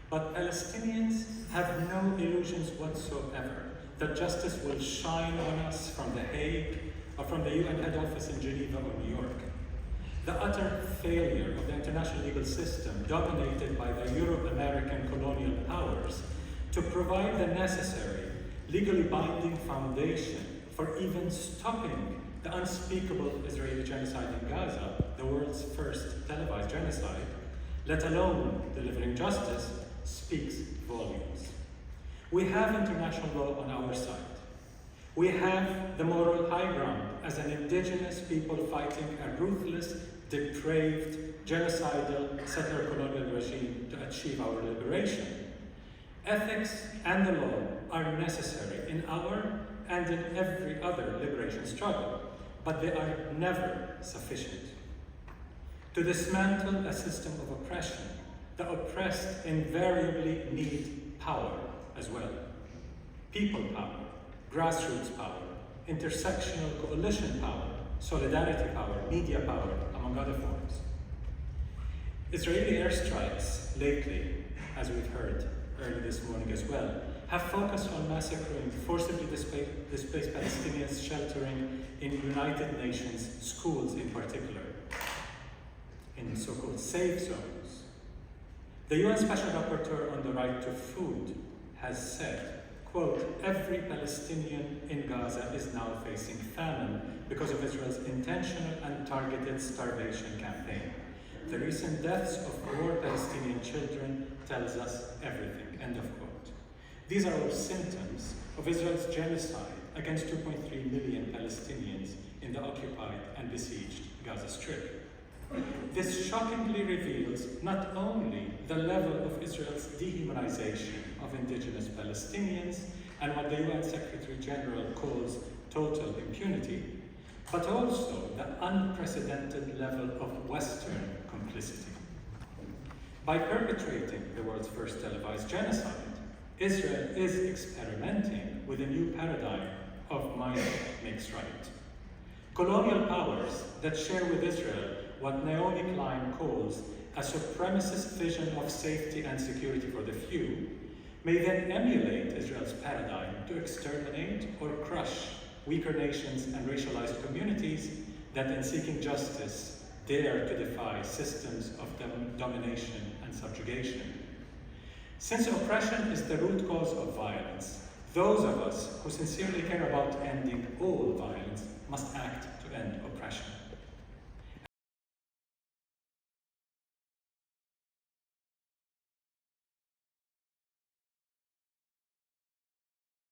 But Palestinians have no illusions whatsoever that justice will shine on us from The Hague or from the UN head office in Geneva or New York. The utter failure of the international legal system, dominated by the Euro-American colonial powers, to provide the necessary legally binding foundation for even stopping the unspeakable Israeli genocide in Gaza, the world's first televised genocide, let alone delivering justice, speaks volumes. We have international law on our side. We have the moral high ground as an indigenous people fighting a ruthless, depraved, genocidal settler colonial regime to achieve our liberation. Ethics and the law are necessary in our and in every other liberation struggle, but they are never sufficient. To dismantle a system of oppression, the oppressed invariably need power as well. People power, grassroots power, intersectional coalition power, solidarity power, media power, among other forms. Israeli airstrikes lately, as we've heard early this morning as well, have focused on massacring forcibly displaced Palestinians sheltering in United Nations schools in particular, in so-called safe zones. The UN Special Rapporteur on the Right to Food has said, quote, "Every Palestinian in Gaza is now facing famine because of Israel's intentional and targeted starvation campaign. The recent deaths of more Palestinian children tells us everything," end of quote. These are all symptoms of Israel's genocide against 2.3 million Palestinians in the occupied and besieged Gaza Strip. This shockingly reveals not only the level of Israel's dehumanization of indigenous Palestinians and what the UN Secretary General calls total impunity, but also the unprecedented level of Western complicity. By perpetrating the world's first televised genocide, Israel is experimenting with a new paradigm of might makes right. Colonial powers that share with Israel what Naomi Klein calls a supremacist vision of safety and security for the few, may then emulate Israel's paradigm to exterminate or crush weaker nations and racialized communities that, in seeking justice, dare to defy systems of domination and subjugation. Since oppression is the root cause of violence, those of us who sincerely care about ending all violence must act to end oppression.